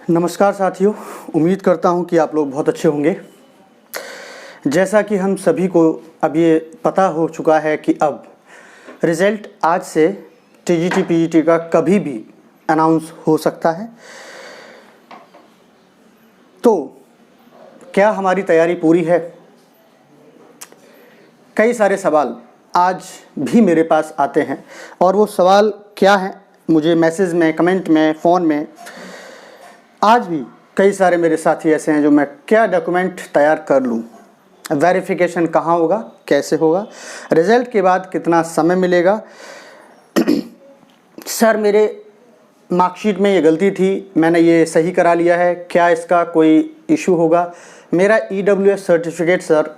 नमस्कार साथियों, उम्मीद करता हूं कि आप लोग बहुत अच्छे होंगे। जैसा कि हम सभी को अब ये पता हो चुका है कि अब रिज़ल्ट आज से टीजीटी पीजीटी का कभी भी अनाउंस हो सकता है। तो क्या हमारी तैयारी पूरी है? कई सारे सवाल आज भी मेरे पास आते हैं और वो सवाल क्या हैं, मुझे मैसेज में, कमेंट में, फ़ोन में आज भी कई सारे मेरे साथी ऐसे हैं जो मैं क्या डॉक्यूमेंट तैयार कर लूँ, वेरिफिकेशन कहाँ होगा, कैसे होगा, रिज़ल्ट के बाद कितना समय मिलेगा, सर मेरे मार्कशीट में ये गलती थी, मैंने ये सही करा लिया है, क्या इसका कोई इशू होगा, मेरा EWS सर्टिफिकेट सर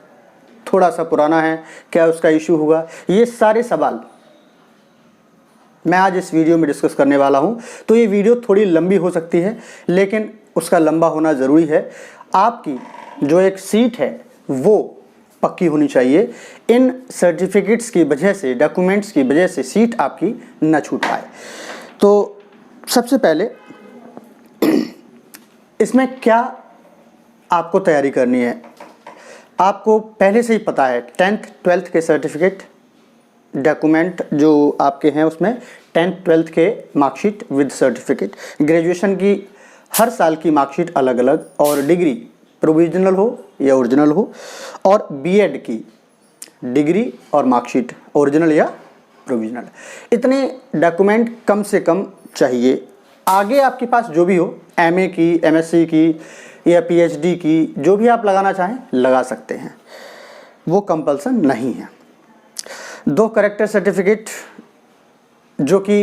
थोड़ा सा पुराना है, क्या उसका इशू होगा। ये सारे सवाल मैं आज इस वीडियो में डिस्कस करने वाला हूं। तो ये वीडियो थोड़ी लंबी हो सकती है, लेकिन उसका लंबा होना ज़रूरी है। आपकी जो एक सीट है वो पक्की होनी चाहिए। इन सर्टिफिकेट्स की वजह से, डॉक्यूमेंट्स की वजह से सीट आपकी न छूट पाए। तो सबसे पहले इसमें क्या आपको तैयारी करनी है, आपको पहले से ही पता है 10th 12th के सर्टिफिकेट डॉक्यूमेंट जो आपके हैं उसमें 10th 12th के मार्कशीट विद सर्टिफिकेट, ग्रेजुएशन की हर साल की मार्कशीट अलग अलग, और डिग्री प्रोविजनल हो या ओरिजिनल हो, और बीएड की डिग्री और मार्कशीट ओरिजिनल या प्रोविजनल। इतने डॉक्यूमेंट कम से कम चाहिए। आगे आपके पास जो भी हो, एमए की, एमएससी की या पीएचडी की, जो भी आप लगाना चाहें लगा सकते हैं, वो कंपल्सन नहीं है। 2 करेक्टर सर्टिफिकेट जो कि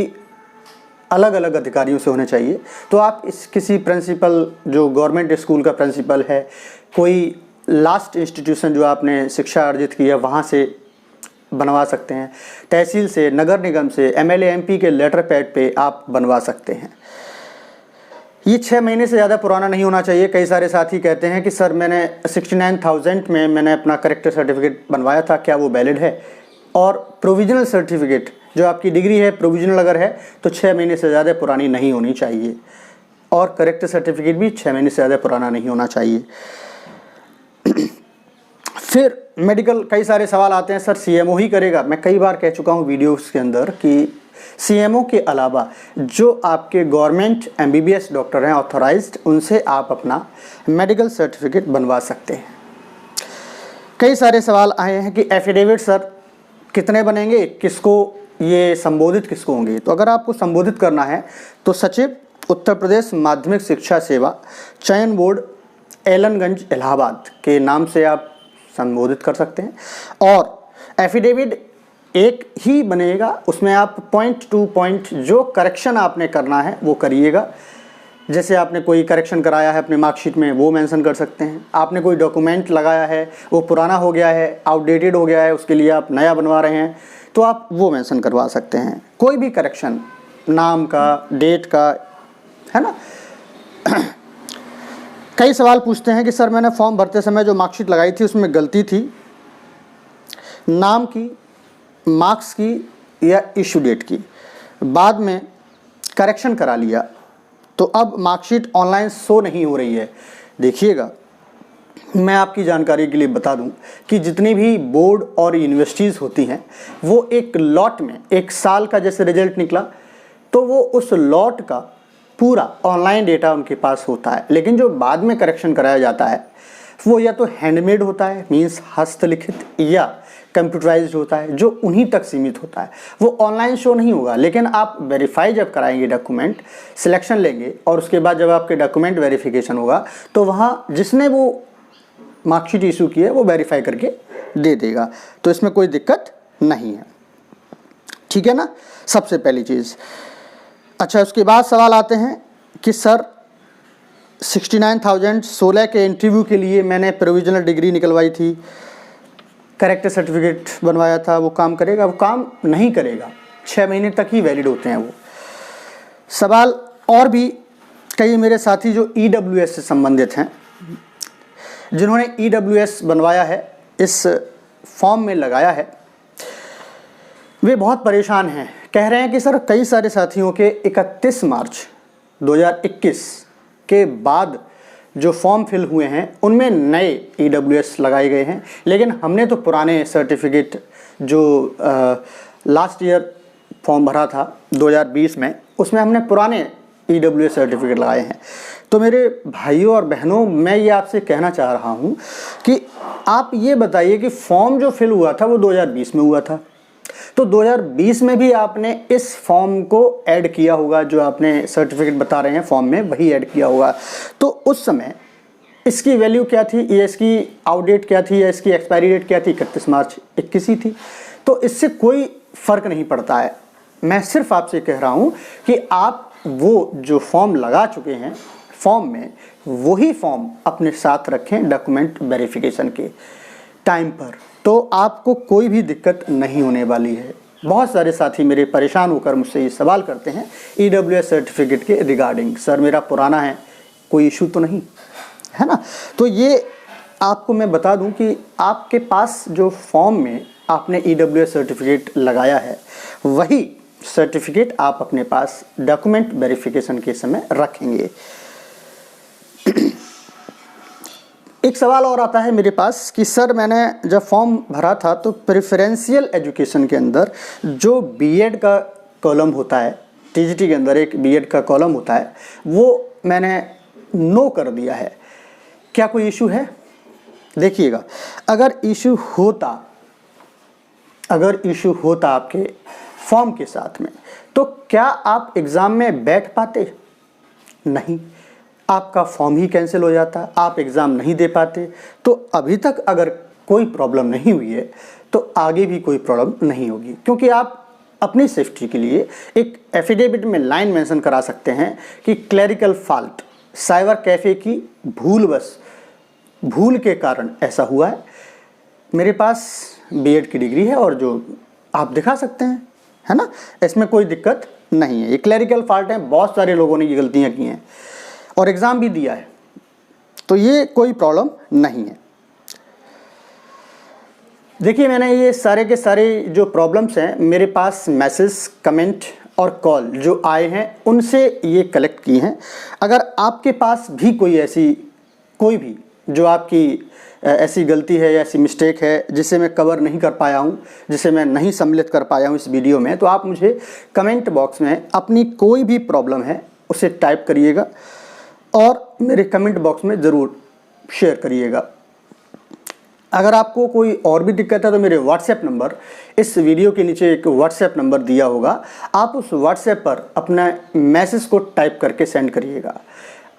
अलग अलग अधिकारियों से होने चाहिए। तो आप इस किसी प्रिंसिपल, जो गवर्नमेंट स्कूल का प्रिंसिपल है, कोई लास्ट इंस्टीट्यूशन जो आपने शिक्षा अर्जित की है वहाँ से बनवा सकते हैं, तहसील से, नगर निगम से, एमएलए एमपी के लेटर पैड पे आप बनवा सकते हैं। ये 6 महीने से ज़्यादा पुराना नहीं होना चाहिए। कई सारे साथी कहते हैं कि सर मैंने 69,000 में मैंने अपना करेक्टर सर्टिफिकेट बनवाया था, क्या वो वैलिड है? और प्रोविजनल सर्टिफिकेट जो आपकी डिग्री है, प्रोविजनल अगर है तो 6 महीने से ज़्यादा पुरानी नहीं होनी चाहिए, और करेक्टर सर्टिफिकेट भी 6 महीने से ज़्यादा पुराना नहीं होना चाहिए। फिर मेडिकल, कई सारे सवाल आते हैं, सर सीएमओ ही करेगा? मैं कई बार कह चुका हूँ वीडियोस के अंदर कि सीएमओ के अलावा जो आपके गवर्नमेंट एमबीबीएस डॉक्टर हैं ऑथराइज्ड, उनसे आप अपना मेडिकल सर्टिफिकेट बनवा सकते हैं। कई सारे सवाल आए हैं कि एफिडेविट सर कितने बनेंगे, किसको ये संबोधित किसको होंगे? तो अगर आपको संबोधित करना है तो सचिव उत्तर प्रदेश माध्यमिक शिक्षा सेवा चयन बोर्ड एलनगंज इलाहाबाद के नाम से आप संबोधित कर सकते हैं। और एफिडेविट एक ही बनेगा, उसमें आप पॉइंट टू पॉइंट जो करेक्शन आपने करना है वो करिएगा। जैसे आपने कोई करेक्शन कराया है अपने मार्कशीट में, वो मेंशन कर सकते हैं। आपने कोई डॉक्यूमेंट लगाया है, वो पुराना हो गया है, आउटडेटेड हो गया है, उसके लिए आप नया बनवा रहे हैं, तो आप वो मेंशन करवा सकते हैं। कोई भी करेक्शन, नाम का, डेट का, है ना। कई सवाल पूछते हैं कि सर मैंने फॉर्म भरते समय जो मार्कशीट लगाई थी उसमें गलती थी, नाम की, मार्क्स की या इशू डेट की, बाद में करेक्शन करा लिया तो अब मार्कशीट ऑनलाइन शो नहीं हो रही है। देखिएगा, मैं आपकी जानकारी के लिए बता दूं कि जितनी भी बोर्ड और यूनिवर्सिटीज़ होती हैं वो एक लॉट में, एक साल का जैसे रिजल्ट निकला तो वो उस लॉट का पूरा ऑनलाइन डेटा उनके पास होता है, लेकिन जो बाद में करेक्शन कराया जाता है वो या तो हैंडमेड होता है, मीन्स हस्तलिखित, या कंप्यूटराइज्ड होता है जो उन्हीं तक सीमित होता है, वो ऑनलाइन शो नहीं होगा। लेकिन आप वेरीफाई जब कराएंगे, डॉक्यूमेंट सिलेक्शन लेंगे और उसके बाद जब आपके डॉक्यूमेंट वेरिफिकेशन होगा तो वहाँ जिसने वो मार्कशीट इशू की है वो वेरीफाई करके दे देगा, तो इसमें कोई दिक्कत नहीं है। ठीक है ना, सबसे पहली चीज़। अच्छा, उसके बाद सवाल आते हैं कि सर 69,016 के इंटरव्यू के लिए मैंने प्रोविजनल डिग्री निकलवाई थी, करेक्टर सर्टिफिकेट बनवाया था, वो काम करेगा? वो काम नहीं करेगा, 6 महीने तक ही वैलिड होते हैं वो सवाल। और भी कई मेरे साथी जो EWS से संबंधित हैं, जिन्होंने EWS बनवाया है, इस फॉर्म में लगाया है, वे बहुत परेशान हैं। कह रहे हैं कि सर कई सारे साथियों के 31 मार्च 2021 के बाद जो फॉर्म फिल हुए हैं उनमें नए EWS लगाए गए हैं, लेकिन हमने तो पुराने सर्टिफिकेट जो लास्ट ईयर फॉर्म भरा था 2020 में, उसमें हमने पुराने EWS सर्टिफिकेट लगाए हैं। तो मेरे भाइयों और बहनों, मैं ये आपसे कहना चाह रहा हूँ कि आप ये बताइए कि फॉर्म जो फिल हुआ था वो 2020 में हुआ था, तो 2020 में भी आपने इस फॉर्म को ऐड किया होगा, जो आपने सर्टिफिकेट बता रहे हैं फॉर्म में वही ऐड किया होगा। तो उस समय इसकी वैल्यू क्या थी, या इसकी आउटडेट क्या थी, या इसकी एक्सपायरी डेट क्या थी, 31 मार्च 21 ही थी। तो इससे कोई फ़र्क नहीं पड़ता है। मैं सिर्फ आपसे कह रहा हूँ कि आप वो जो फॉर्म लगा चुके हैं फॉर्म में, वही फॉर्म अपने साथ रखें डॉक्यूमेंट वेरिफिकेशन के टाइम पर, तो आपको कोई भी दिक्कत नहीं होने वाली है। बहुत सारे साथी मेरे परेशान होकर मुझसे ये सवाल करते हैं EWS सर्टिफिकेट के रिगार्डिंग, सर मेरा पुराना है, कोई इशू तो नहीं है ना। तो ये आपको मैं बता दूं कि आपके पास जो फॉर्म में आपने EWS सर्टिफिकेट लगाया है, वही सर्टिफिकेट आप अपने पास डॉक्यूमेंट वेरिफिकेशन के समय रखेंगे। एक सवाल और आता है मेरे पास कि सर मैंने जब फॉर्म भरा था तो प्रेफरेंशियल एजुकेशन के अंदर जो बीएड का कॉलम होता है, TGT के अंदर एक बीएड का कॉलम होता है, वो मैंने नो कर दिया है, क्या कोई इशू है? देखिएगा, अगर इशू होता आपके फॉर्म के साथ में, तो क्या आप एग्ज़ाम में बैठ पाते? नहीं, आपका फॉर्म ही कैंसिल हो जाता, आप एग्ज़ाम नहीं दे पाते। तो अभी तक अगर कोई प्रॉब्लम नहीं हुई है तो आगे भी कोई प्रॉब्लम नहीं होगी, क्योंकि आप अपनी सेफ्टी के लिए एक एफिडेविट में लाइन मेंशन करा सकते हैं कि क्लरिकल फॉल्ट, साइबर कैफ़े की भूल के कारण ऐसा हुआ है। मेरे पास बीएड की डिग्री है और जो आप दिखा सकते हैं, है ना, इसमें कोई दिक्कत नहीं है। ये क्लरिकल फॉल्ट है, बहुत सारे लोगों ने ये गलतियाँ की हैं और एग्ज़ाम भी दिया है, तो ये कोई प्रॉब्लम नहीं है। देखिए, मैंने ये सारे के सारे जो प्रॉब्लम्स हैं मेरे पास मैसेज, कमेंट और कॉल जो आए हैं उनसे ये कलेक्ट की हैं। अगर आपके पास भी कोई भी जो आपकी ऐसी गलती है या ऐसी मिस्टेक है जिसे मैं कवर नहीं कर पाया हूँ, जिसे मैं नहीं सम्मिलित कर पाया हूँ इस वीडियो में, तो आप मुझे कमेंट बॉक्स में अपनी कोई भी प्रॉब्लम है उसे टाइप करिएगा और मेरे कमेंट बॉक्स में ज़रूर शेयर करिएगा। अगर आपको कोई और भी दिक्कत है तो मेरे व्हाट्सएप नंबर, इस वीडियो के नीचे एक व्हाट्सएप नंबर दिया होगा, आप उस व्हाट्सएप पर अपना मैसेज को टाइप करके सेंड करिएगा।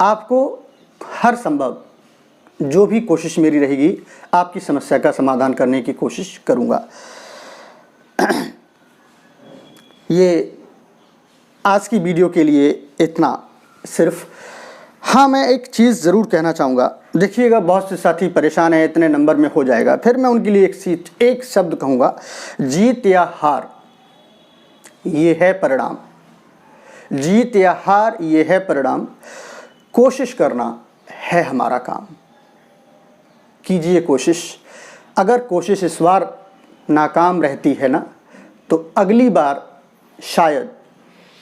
आपको हर संभव जो भी कोशिश मेरी रहेगी आपकी समस्या का समाधान करने की कोशिश करूँगा। ये आज की वीडियो के लिए इतना सिर्फ। हाँ, मैं एक चीज़ ज़रूर कहना चाहूँगा। देखिएगा, बहुत से साथी परेशान हैं, इतने नंबर में हो जाएगा। फिर मैं उनके लिए एक शब्द कहूँगा, जीत या हार ये है परिणाम। जीत या हार ये है परिणाम, कोशिश करना है हमारा काम। कीजिए कोशिश। अगर कोशिश इस बार नाकाम रहती है ना, तो अगली बार शायद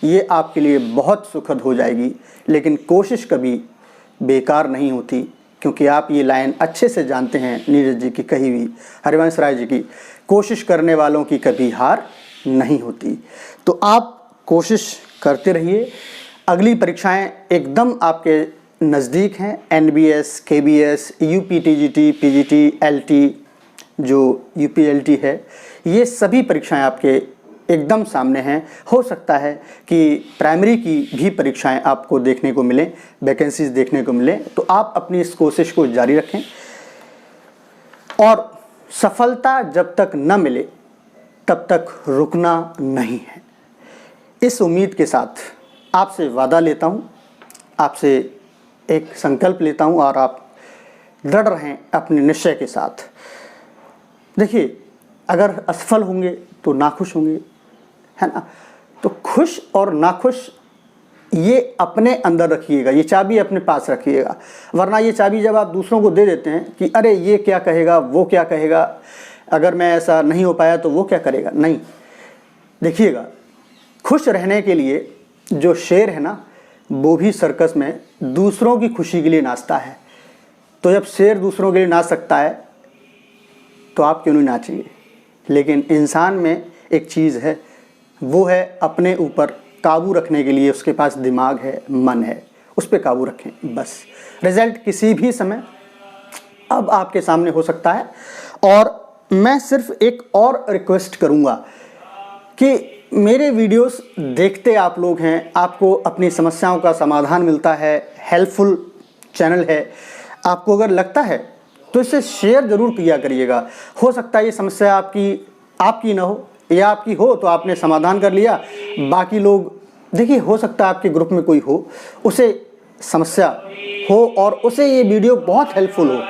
ये आपके लिए बहुत सुखद हो जाएगी। लेकिन कोशिश कभी बेकार नहीं होती, क्योंकि आप ये लाइन अच्छे से जानते हैं नीरज जी की कही हुई, हरिवंश राय जी की, कोशिश करने वालों की कभी हार नहीं होती। तो आप कोशिश करते रहिए। अगली परीक्षाएं एकदम आपके नज़दीक हैं। NBS, KBS, UPTGT, PGT, LT, जो UPLT है, ये सभी परीक्षाएं आपके एकदम सामने हैं। हो सकता है कि प्राइमरी की भी परीक्षाएं आपको देखने को मिलें, वैकेंसीज देखने को मिलें। तो आप अपनी इस कोशिश को जारी रखें और सफलता जब तक न मिले तब तक रुकना नहीं है। इस उम्मीद के साथ आपसे वादा लेता हूँ, आपसे एक संकल्प लेता हूँ और आप दृढ़ रहें अपने निश्चय के साथ। देखिए, अगर असफल होंगे तो नाखुश होंगे, है ना। तो खुश और नाखुश ये अपने अंदर रखिएगा, ये चाबी अपने पास रखिएगा। वरना ये चाबी जब आप दूसरों को दे देते हैं कि अरे ये क्या कहेगा, वो क्या कहेगा, अगर मैं ऐसा नहीं हो पाया तो वो क्या करेगा, नहीं। देखिएगा, खुश रहने के लिए जो शेर है ना, वो भी सर्कस में दूसरों की खुशी के लिए नाचता है। तो जब शेर दूसरों के लिए नाच सकता है तो आप क्यों नहीं नाचिए। लेकिन इंसान में एक चीज़ है, वो है अपने ऊपर काबू रखने के लिए उसके पास दिमाग है, मन है, उस पर काबू रखें बस। रिज़ल्ट किसी भी समय अब आपके सामने हो सकता है। और मैं सिर्फ एक और रिक्वेस्ट करूंगा कि मेरे वीडियोस देखते आप लोग हैं, आपको अपनी समस्याओं का समाधान मिलता है, हेल्पफुल चैनल है। आपको अगर लगता है तो इसे शेयर ज़रूर किया करिएगा। हो सकता है ये समस्या आपकी ना हो, या आपकी हो तो आपने समाधान कर लिया, बाकी लोग देखिए हो सकता है आपके ग्रुप में कोई हो उसे समस्या हो और उसे ये वीडियो बहुत हेल्पफुल हो।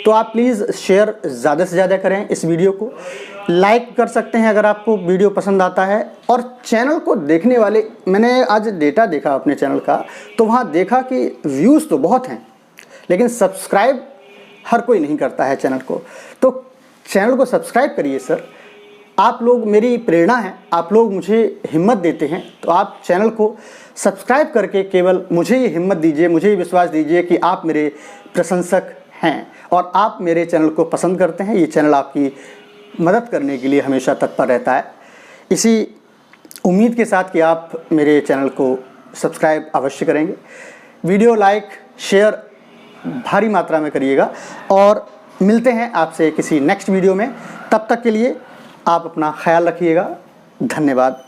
तो आप प्लीज़ शेयर ज़्यादा से ज़्यादा करें इस वीडियो को। लाइक कर सकते हैं अगर आपको वीडियो पसंद आता है। और चैनल को देखने वाले, मैंने आज डेटा देखा अपने चैनल का, तो वहाँ देखा कि व्यूज़ तो बहुत हैं लेकिन सब्सक्राइब हर कोई नहीं करता है चैनल को। तो चैनल को सब्सक्राइब करिए सर। आप लोग मेरी प्रेरणा हैं, आप लोग मुझे हिम्मत देते हैं। तो आप चैनल को सब्सक्राइब करके केवल मुझे ये हिम्मत दीजिए, मुझे ये विश्वास दीजिए कि आप मेरे प्रशंसक हैं और आप मेरे चैनल को पसंद करते हैं। ये चैनल आपकी मदद करने के लिए हमेशा तत्पर रहता है। इसी उम्मीद के साथ कि आप मेरे चैनल को सब्सक्राइब अवश्य करेंगे। वीडियो लाइक शेयर भारी मात्रा में करिएगा और मिलते हैं आपसे किसी नेक्स्ट वीडियो में। तब तक के लिए आप अपना ख्याल रखिएगा। धन्यवाद।